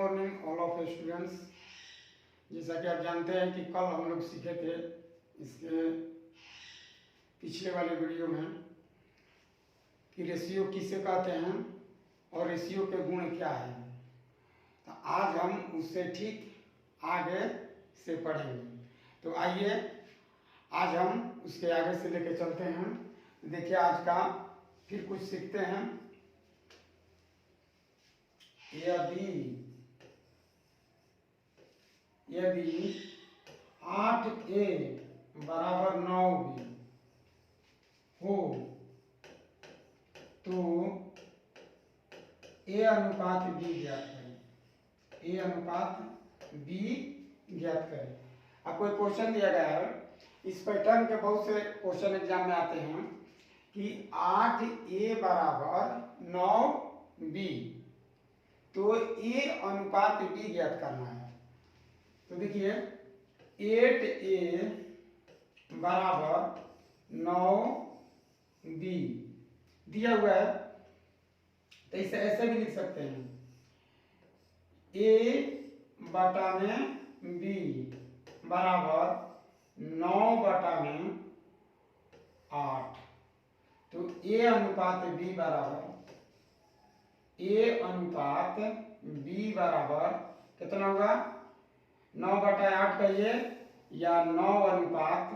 Morning all of students. जैसा कि आप जानते हैं कि कल हम लोग सीखे थे इसके पिछले वाले वीडियो में कि रेशियो किसे कहते हैं और रेशियो के गुण क्या है। तो आज हम उससे ठीक आगे से पढ़ेंगे। तो आइए आज हम उसके आगे से लेके चलते हैं। देखिए आज का फिर कुछ सीखते हैं। यदि 8a बराबर 9b हो तो a अनुपात b ज्ञात करें। a अनुपात b ज्ञात करें। अब कोई क्वेश्चन दिया गया है, इस पैटर्न के बहुत से क्वेश्चन एग्जाम में आते हैं कि 8a बराबर 9b, तो a अनुपात b ज्ञात करना है। तो देखिए 8a बराबर 9b दिया हुआ है, तो इसे ऐसे भी लिख सकते हैं a बटा में b बराबर 9 बटा में 8। तो a अनुपात b बराबर कितना होगा? 9 बटा 8 कहिए या 9 अनुपात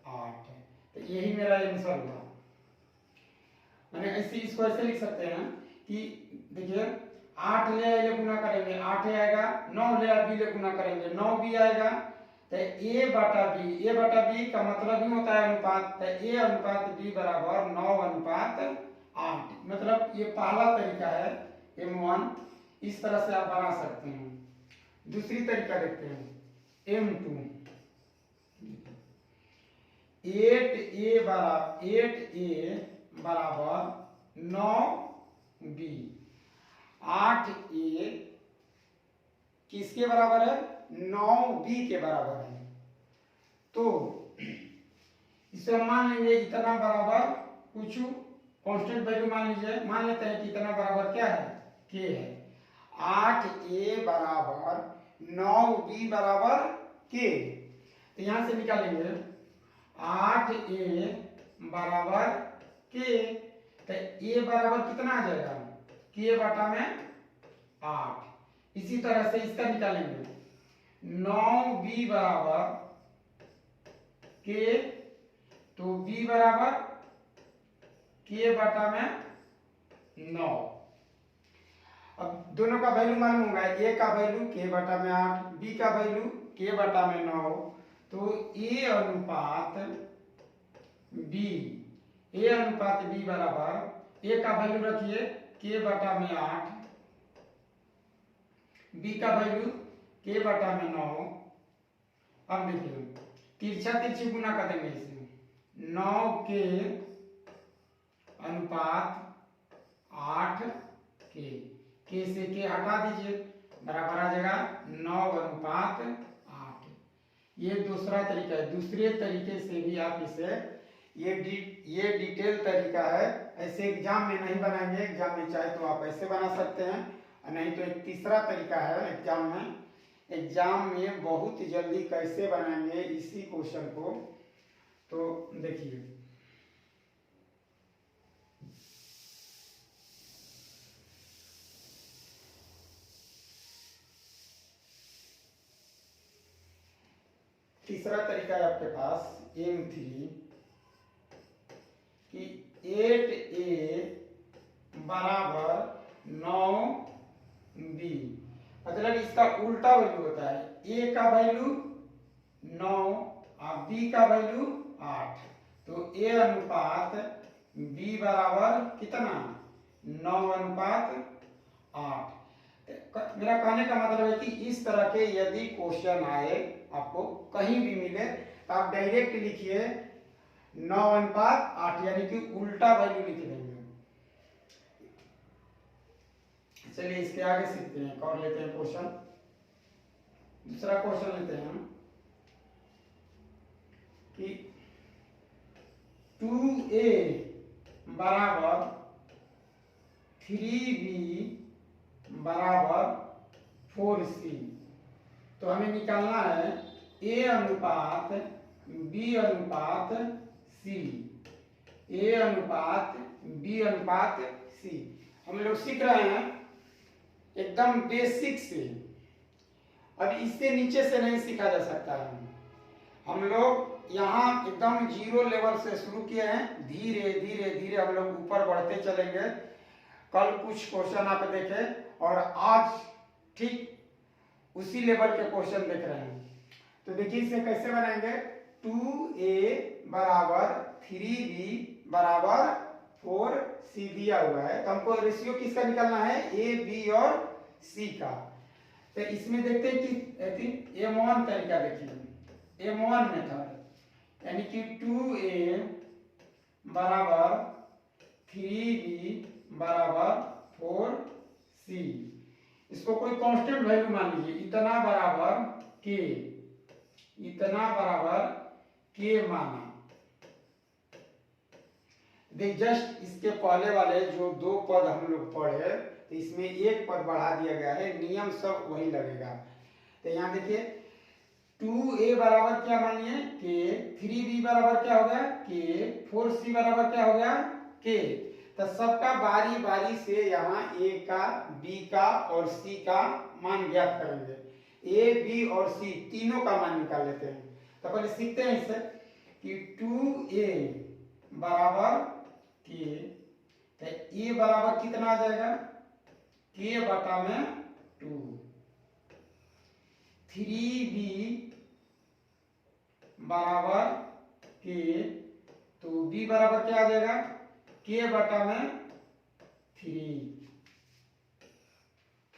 8। तो यही मेरा आंसर हुआ। मैंने ऐसे इसको ऐसे लिख सकते हैं कि देखिए 8 ले आए गुना करेंगे 8 आएगा, 9 ले आए बी ले गुना करेंगे 9 भी आएगा। तो a बटा b का मतलब ही होता है अनुपात। तो a अनुपात b बराबर 9 अनुपात 8। मतलब ये पहला तरीका है M1, इस तरह से आप बना सकते हैं। दूसरी तरीका देखते हैं M2। 8a बराबर 9b। 8a किसके बराबर है? 9b के बराबर है। तो इसे हम मान लेंगे इतना बराबर कुछ कांस्टेंट वैल्यू मान लीजिए। मान लेते हैं कि इतना बराबर क्या है? k है। 8a बराबर 9b बराबर k। तो यहां से निकालेंगे 8a बराबर k। तो a बराबर कितना आ जाएगा? k बटा में 8। इसी तरह से इसका निकालेंगे 9b बराबर k। तो b बराबर k बटा में 9। अब दोनों का वैल्यू मालूम होगा। a का वैल्यू k बटा में 8, b का वैल्यू k बटा में 9। तो a अनुपात b बराबर a का वैल्यू रखिए k बटा में 8, b का वैल्यू k बटा में 9। अब देखिए तिरछा तिरछी गुना कर देंगे इसे 9k अनुपात 8k। k से k हटा दीजिए, बराबर आ जाएगा 9 अनुपात 8। ये दूसरा तरीका है। दूसरे तरीके से भी आप इसे ये डिटेल तरीका है। ऐसे एग्जाम में नहीं बनाएंगे। एग्जाम में चाहे तो आप ऐसे बना सकते हैं, और नहीं तो एक तीसरा तरीका है एग्जाम में बहुत जल्दी कैसे बनाएंगे इसी क्वेश्चन को। तो देखिए तीसरा तरीका है आपके पास M3 कि 8a बराबर 9b। मतलब इसका उल्टा वैल्यू होता है। a का वैल्यू 9 और b का वैल्यू 8। तो a अनुपात b बराबर कितना? 9 अनुपात 8। मेरा कहने का मतलब है कि इस तरह के यदि क्वेश्चन आए आपको कहीं भी मिले तो आप डायरेक्ट लिखिए 9 अनुपात 8, यानी कि उल्टा वैल्यू लिख देंगे। चलिए इसके आगे सीखते हैं। और लेते हैं क्वेश्चन। दूसरा क्वेश्चन लेते हैं कि 2a बराबर 3b बराबर 4c। तो हमें निकालना है a अनुपात b अनुपात c, a अनुपात b अनुपात c। हम लोग सीख रहे हैं एकदम बेसिक से, अब इससे नीचे से नहीं सीखा जा सकता है। हम लोग यहाँ एकदम जीरो लेवल से शुरू किए हैं, धीरे धीरे धीरे हम लोग ऊपर बढ़ते चलेंगे। कल कुछ क्वेश्चन आप देखें और आज ठीक उसी लेवल के क्वेश्चन देख रहे हैं। तो देखिए इसे कैसे बनाएंगे, 2a बराबर 3b बराबर 4c दिया हुआ है। तो हमको रेशियो किसका निकालना है, a b और c का। तो इसमें देखते हैं कि M1 तरीका देखिए, M1 मेथड, यानी कि 2a बराबर 3b बराबर 4c। इसको कोई कांस्टेंट वैल्यू मान लीजिए, इतना बराबर k, इतना बराबर k माना। देख जस्ट इसके पहले वाले जो दो पद हम लोग पढ़े, तो इसमें एक पद बढ़ा दिया गया है, नियम सब वही लगेगा। तो यहाँ देखिए 2a बराबर क्या मानिए k, 3b बराबर क्या हो गया k, 4c बराबर क्या हो गया k। तो सबका बारी बारी से यहाँ a का, b का और c का मान ज्ञात करेंगे। a b और c तीनों का मान निकाल लेते हैं। तो पहले सीखते हैं इससे कि 2a बराबर k, तो a बराबर कितना आ जाएगा k बटा में 2, 3b बराबर k, तो b बराबर क्या आ जाएगा k बटा में 3,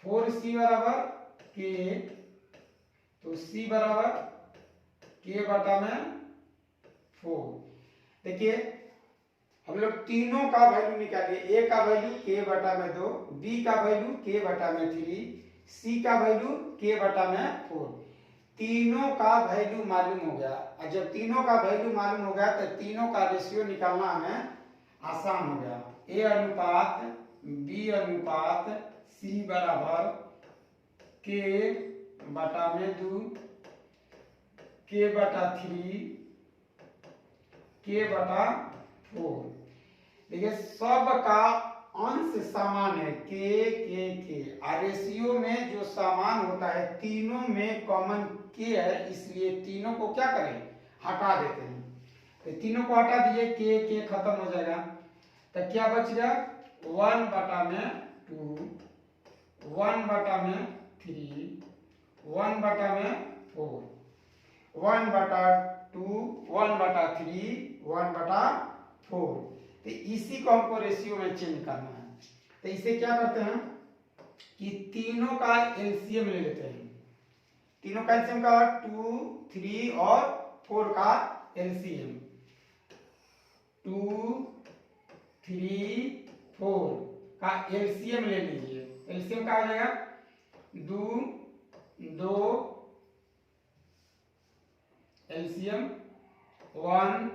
4c बराबर k, तो c बराबर k बटा में 4। देखिए हम लोग तीनों का वैल्यू निकालिए, a का वैल्यू k बटा में 2, b का वैल्यू k बटा में 3, c का वैल्यू k बटा में 4। तीनों का वैल्यू मालूम हो गया, और जब तीनों का वैल्यू मालूम हो गया तो तीनों का रेशियो निकालना हमें आसान हो गया। a अनुपात b अनुपात c बराबर k बटा में 2, k बटा 3, k बटा 4। देखिए सब का अंश समान है, k और रेशियो में जो समान होता है तीनों में कॉमन k है, इसलिए तीनों को क्या करें, हटा देते हैं। तो तीनों को हटा दिए, k खत्म हो जाएगा। तो क्या बच गया 1 बटा में 2, 1 बटा में 3, 1 बटा में 4, 1 बटा 2, 1 बटा 3, 1 बटा 4। तो इसी को हमको रेशियो में चेंज करना है। तो इसे क्या करते हैं कि तीनों का एलसीएम ले लेते हैं। तीनों का एलसीएम का 2, 3 और 4 का एलसीएम, 2, 3, 4 का एलसीएम ले लीजिए। एलसीएम का आ जाएगा 2 एलसीएम 1,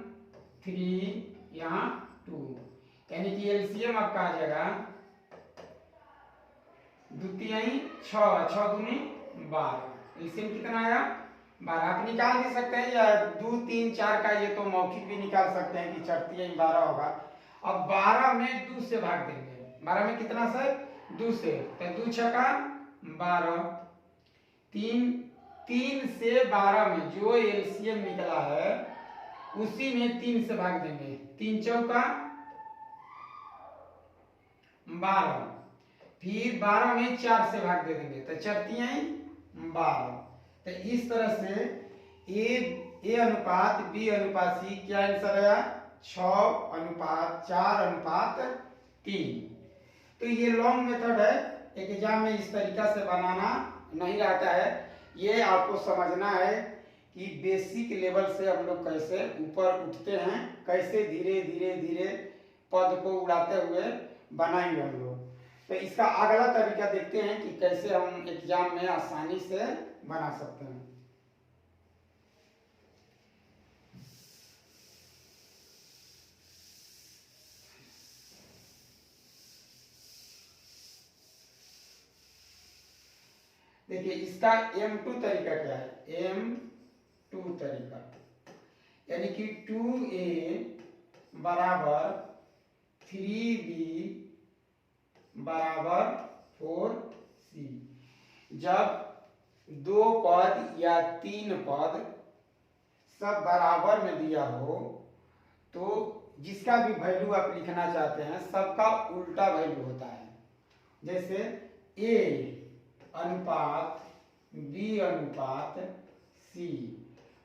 3 यहाँ 2, यानी कि एलसीएम आपका आ जाएगा 2 3 6, 6 दूनी 12। एलसीएम कितना आया 12। आप निकाल भी सकते हैं, या 2 3 4 का ये तो मौखिक भी निकाल सकते हैं कि 4 3 12 होगा। अब 12 में 2 से भाग देंगे, 12 में कितना सर 2 से, तो 2 छक्का 12, 3 से 12 में जो एलसीएम निकला है उसी में 3 से भाग देंगे, 3 चौका 12, फिर 12 में 4 से भाग दे देंगे, तो 4 3 12। तो इस तरह से ए अनुपात बी अनुपात सी क्या आंसर आया 6 अनुपात 4 अनुपात 3। तो ये लॉन्ग मेथड है, एग्जाम में इस तरीका से बनाना नहीं रहता है। ये आपको समझना है कि बेसिक लेवल से हम लोग कैसे ऊपर उठते हैं, कैसे धीरे धीरे धीरे पद को उड़ाते हुए बनाएंगे हम लोग। तो इसका अगला तरीका देखते हैं कि कैसे हम एग्जाम में आसानी से बना सकते हैं। देखिए इसका M2 तरीका क्या है, M2 तरीका, यानी कि 2A बराबर 3B बराबर 4C। जब दो पद या तीन पद सब बराबर में दिया हो तो जिसका भी वैल्यू आप लिखना चाहते हैं सबका उल्टा वैल्यू होता है। जैसे A अनुपात B अनुपात C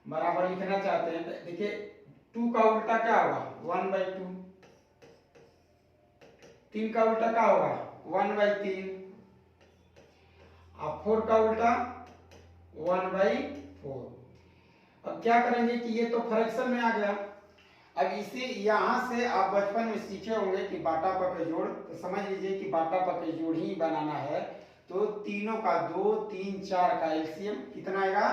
बराबर लिखना चाहते हैं, देखिए 2 का उल्टा क्या होगा 1/2, 3 का उल्टा क्या होगा 1/3, और 4 का उल्टा 1/4। अब क्या करेंगे कि ये तो फ्रैक्शन में आ गया। अब इसे यहाँ से आप बचपन में सीखे होंगे कि बाटा पके जोड़, तो समझ लीजिए कि बाटा पके जोड़ ही बनाना है। तो तीनों का 2, 3, 4 का एलसीएम कितना आएगा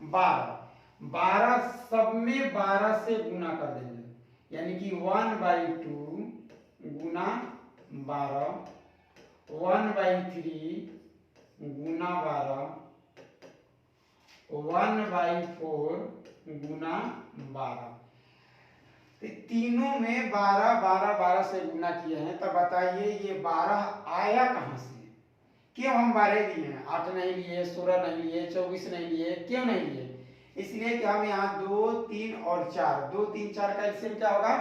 12। 12 सब में 12 से गुना कर देंगे, यानी कि 1/2 गुना 12, 1/3 गुना 12, 1/4 गुना 12। तीनों में 12 12 12 से गुना किए हैं। तब बताइए ये 12 आया कहां से, क्यों हम 12 लिए हैं, 8 नहीं लिए, 16 नहीं लिए, 24 नहीं लिए, क्यों नहीं लिए? इसलिए कि हम यहाँ 2, 3 और 4, 2, 3, 4 का एलसीएम क्या होगा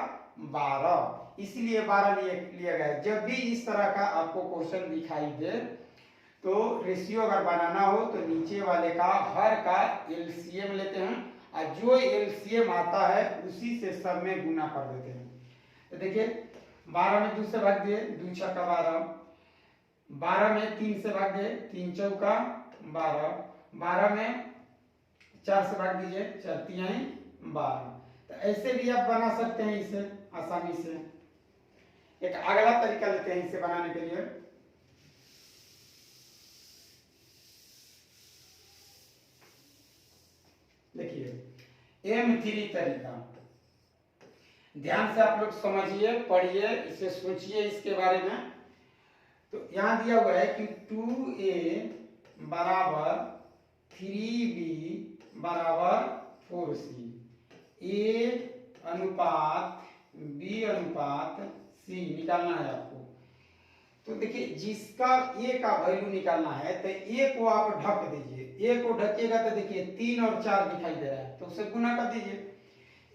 12, इसलिए 12 लिया गया। जब भी इस तरह का आपको क्वेश्चन दिखाई दे तो रेशियो अगर बनाना हो तो नीचे वाले का हर का एलसीएम लेते हैं और जो एलसीएम आता है उसी से सब में गुना कर देते हैं। तो देखिए 12 में 2 से भाग दिए, 2 छक्का 12, 12 में 3 से भाग दिए, 3 चौका 12, 12 में 4 से भाग दीजिए, 4 तिहाई 12। तो ऐसे भी आप बना सकते हैं इसे आसानी से। एक अगला तरीका लेते हैं इसे बनाने के लिए। देखिए M3 तरीका, ध्यान से आप लोग समझिए, पढ़िए, इसे सोचिए इसके बारे में। तो यहां दिया हुआ है कि 2A बराबर 3B बराबर 4C, A अनुपात B अनुपात C निकालना है आपको। तो देखिए जिसका A का वैल्यू निकालना है तो A को आप ढक दीजिए, A को ढकेगा तो देखिए 3 और 4 दिखाई दे रहा है तो उसे गुना कर दीजिए।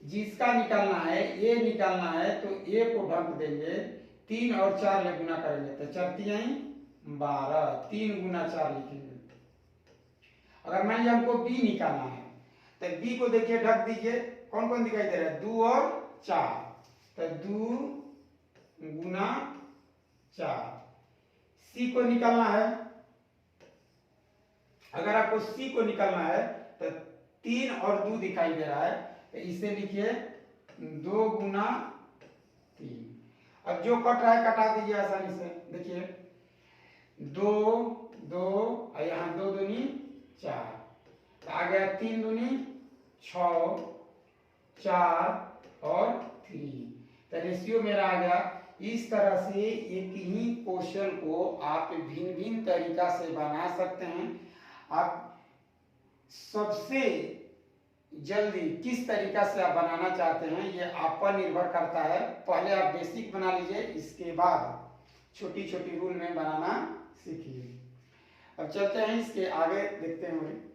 जिसका निकालना है A निकालना है तो A को ढक देंगे, 3 और 4 ले गुना करेंगे तो 4 तिहाई 12, 3 गुना 4 लिखेंगे। अगर मान लीजिए हमको B निकालना है तो B को देखिए ढक दीजिए, कौन कौन दिखाई दे रहा है 2 और 4, तो 2 गुना 4। C को निकालना है, अगर आपको C को निकालना है तो 3 और 2 दिखाई दे रहा है तो इसे लिखिए 2 गुना 3। अब जो कट रहा है कटा दीजिए आसानी से। देखिए 2 2 और यहाँ 2 दूनी 4, तो आ गया 3 दूनी 6, 4 और 3, तो रेशियो मेरा आ गया। इस तरह से एक ही क्वेश्चन को आप भिन्न भिन्न तरीका से बना सकते हैं। आप सबसे जल्दी किस तरीका से आप बनाना चाहते हैं ये आप पर निर्भर करता है। पहले आप बेसिक बना लीजिए, इसके बाद छोटी छोटी रूल में बनाना सीखिए। अब चलते हैं इसके आगे, देखते हैं।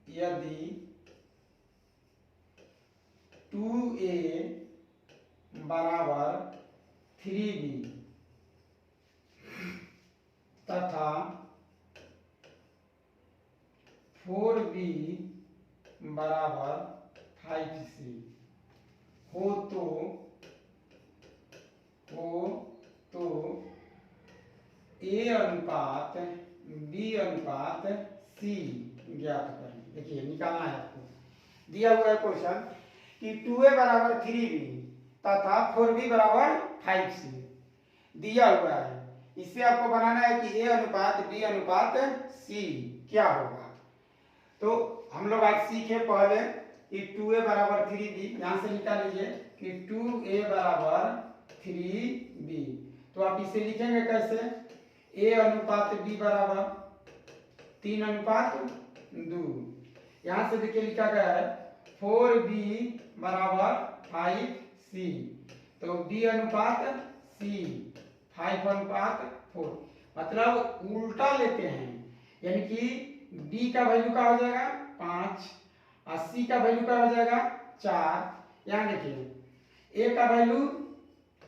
यदि 2A बराबर 3B तथा 4B बराबर 5C हो तो A अनुपात B अनुपात C ज्ञात करें। देखिए निकालना है आपको। दिया हुआ है क्वेश्चन कि 2A बराबर 3B तथा 4B बराबर 5C दिया हुआ है। इससे आपको बनाना है कि A अनुपात B अनुपात C क्या होगा। तो हम लोग आज सीखे पहले कि 2A बराबर 3B, यहां से निकाल लीजिए कि 2A बराबर 3B। तो आप इसे लिखेंगे कैसे, a अनुपात b बराबर 3:2। यहां से देखिए लिखा गया है 4b बराबर 5c, तो b अनुपात c 5:4, मतलब उल्टा लेते हैं, यानी कि b का वैल्यू क्या हो जाएगा 5 और c का वैल्यू क्या हो जाएगा 4। यहाँ देखिए a का वैल्यू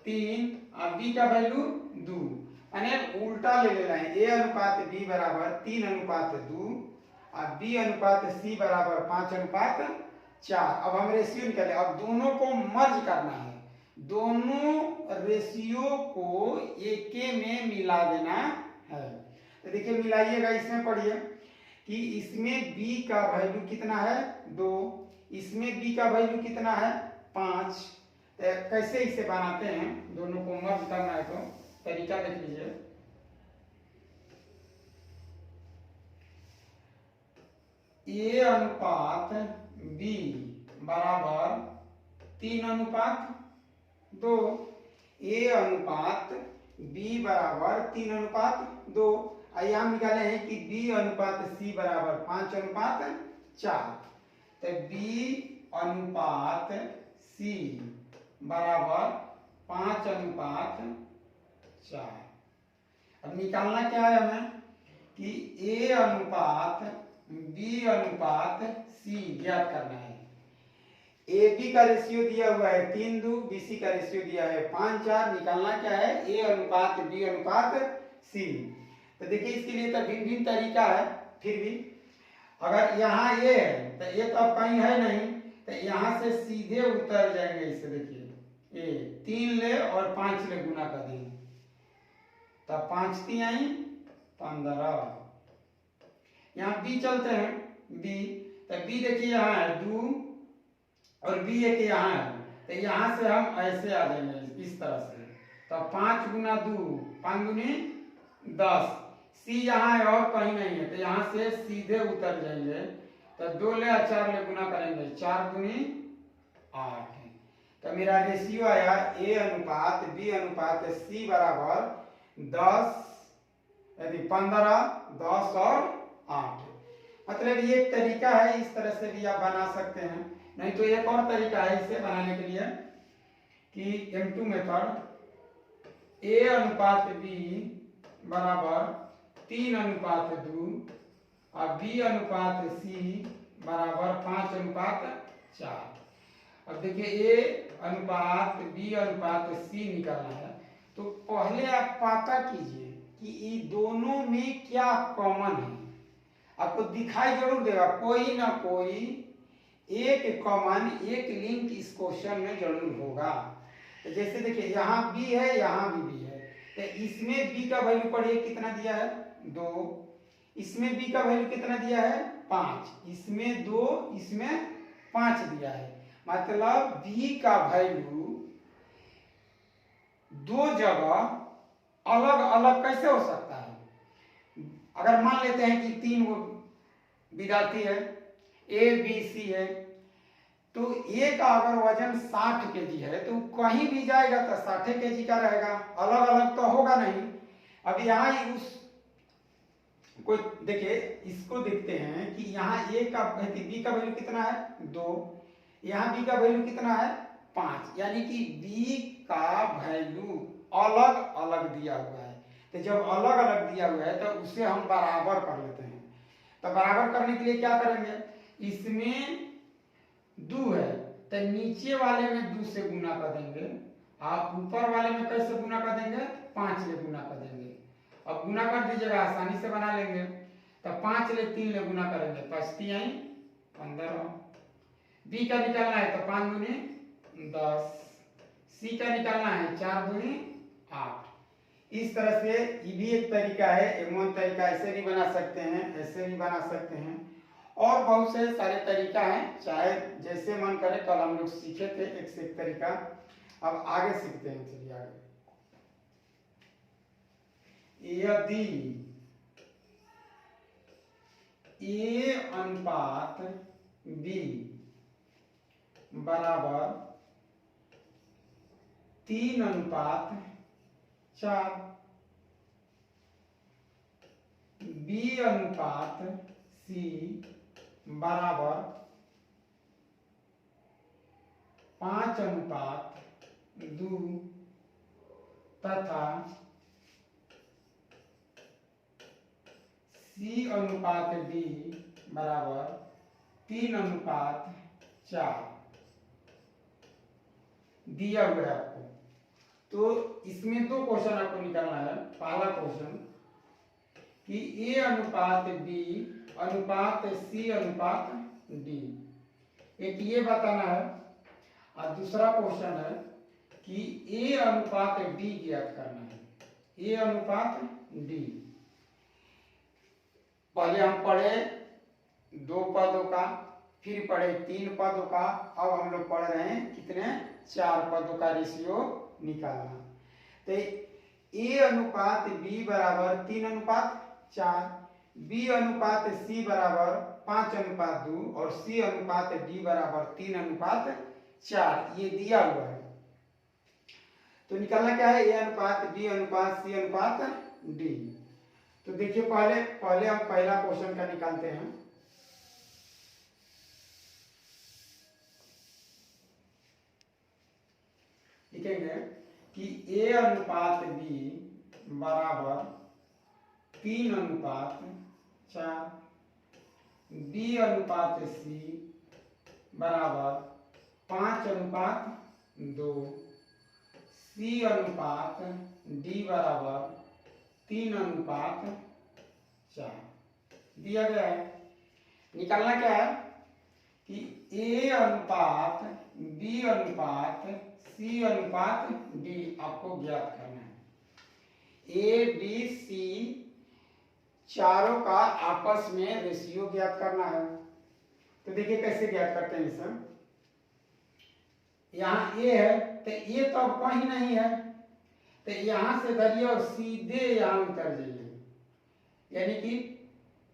3 और b का वैल्यू 2, यानी उल्टा ले लेना है। a अनुपात b बराबर 3:2 और b अनुपात c बराबर 5:4। अब हम रेशियो निकालें, अब दोनों को मर्ज करना है, दोनों रेशियो को एक में मिला देना है। तो देखिए मिलाइएगा, इसमें पढ़िए कि इसमें b का वैल्यू कितना है 2, इसमें b का वैल्यू कितना है 5। तो कैसे इसे बनाते हैं, दोनों को मर्ज करना है, तो तरीका देख लीजिए। a अनुपात b बराबर 3:2, a अनुपात b बराबर 3:2। यहाँ निकाले हैं कि b अनुपात c बराबर 5:4, तो b अनुपात c बराबर 5:4। अब निकालना क्या है हमें कि a अनुपात b अनुपात c ज्ञात करना है। ए बी का रेशियो दिया हुआ है 3:2, बी सी का रेशियो दिया है 5:4। निकालना क्या है a अनुपात b अनुपात c। तो देखिए इसके लिए तो भिन्न भिन्न तरीका है, फिर भी अगर यहाँ a है तो a तो अब कहीं है नहीं, तो यहाँ से सीधे उतर जाएंगे। इसे देखिए a 3 ले और 5 ले गुना कर देंगे, तब 5 3 आई 15। यहाँ b चलते हैं, b तो b देखिए यहाँ है 2 और b एक यहाँ है, तो यहाँ से हम ऐसे आ जाएंगे इस तरह से, तो 5 गुना 2 5 दूनी 10, c यहाँ है और कहीं नहीं है, तो यहाँ से सीधे उतर जाएंगे, तो 2 ले 4 ले गुना करेंगे, 4 दूनी 8। तो मेरा रेशियो आया a अनुपात b अनुपात c बराबर 10, यदि 15, 10 और 8। मतलब ये एक तरीका है, इस तरह से भी आप बना सकते हैं। नहीं तो एक और तरीका है इसे बनाने के लिए कि M2 मेथड, a अनुपात b बराबर 3:2 और b अनुपात c बराबर 5:4। अब देखिए a अनुपात b अनुपात c निकालना है, तो पहले आप पता कीजिए कि ये दोनों में क्या कॉमन है। आपको दिखाई जरूर देगा कोई ना कोई एक कॉमन, एक लिंक इस क्वेश्चन में जरूर होगा। तो जैसे देखिए यहाँ b है, यहाँ भी b है, तो इसमें b का वैल्यू पढ़िए कितना दिया है 2, इसमें b का वैल्यू कितना दिया है 5, इसमें 2, इसमें 5 दिया है। मतलब b का वैल्यू दो जगह अलग अलग कैसे हो सकता है। अगर मान लेते हैं कि 3 विद्यार्थी है, ए बी सी है, तो ए का अगर वजन 60 kg है तो कहीं भी जाएगा तो 60 kg का रहेगा, अलग अलग तो होगा नहीं। अब यहाँ उस कोई देखिए, इसको देखते हैं कि यहाँ ए का बी का वैल्यू कितना है 2, यहाँ बी का वैल्यू कितना है 5, यानी कि बी का वैल्यू अलग अलग दिया हुआ है। तो जब अलग अलग दिया हुआ है तो उसे हम बराबर कर लेते हैं। तो बराबर करने के लिए क्या करेंगे, इसमें 2 है तो नीचे वाले में 2 से गुना कर देंगे, आप ऊपर वाले में कैसे गुना कर देंगे 5 ले गुना कर देंगे। अब गुना कर दीजिएगा, आसानी से बना लेंगे। तो 5 ले 3 ले गुना करेंगे, 5 3 आई 15। बी का निकालना है तो 5 दूनी 10, सी का निकालना है 4 दूनी 8। इस तरह से ये भी एक तरीका है, M1 तरीका, ऐसे भी बना सकते हैं, ऐसे भी बना सकते हैं, और बहुत से सारे तरीका हैं, चाहे जैसे मन करे। कल हम लोग सीखे थे एक से एक तरीका, अब आगे सीखते हैं। चलिए आगे, यदि A अनुपात B बराबर 3:4 4, B अनुपात C बराबर 5:2 तथा C अनुपात D बराबर 3:4 दिया हुआ है आपको। तो इसमें दो क्वेश्चन आपको निकालना है। पहला क्वेश्चन कि A अनुपात B अनुपात C अनुपात D, एक ये बताना है। और दूसरा क्वेश्चन है कि A अनुपात D ज्ञात करना है। A अनुपात D, पहले हम पढ़े 2 पदों का, फिर पढ़े 3 पदों का, अब हम लोग पढ़ रहे हैं कितने 4 पदों का रेशियो निकालना। तो A अनुपात B बराबर 3:4, B अनुपात C बराबर 5:2 और C अनुपात D बराबर 3:4, ये दिया हुआ है। तो निकालना क्या है, A अनुपात B अनुपात C अनुपात D। तो देखिए पहले हम पहला क्वेश्चन का निकालते हैं। लिखेंगे कि A अनुपात B बराबर 3:4, B अनुपात C बराबर 5:2, C अनुपात D बराबर 3:4 दिया गया है। निकालना क्या है कि A अनुपात B अनुपात C अनुपात D आपको ज्ञात करना है। A B C चारों का आपस में रेशियो ज्ञात करना है। तो देखिए कैसे ज्ञात करते हैं इसे। यहाँ A है तो A तो अब कहीं नहीं है, तो यहां से धरिए और सीधे यहां उतर जाइए, यानी कि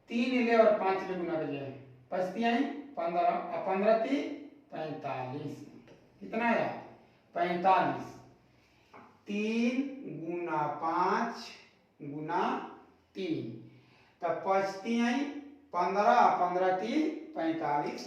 3 ले और 5 ले गुना करिए, 5 आई 15 और 15 × 45, कितना है 45, 3 × 5 × 3, तब 5 आई 15 और 15 × 45।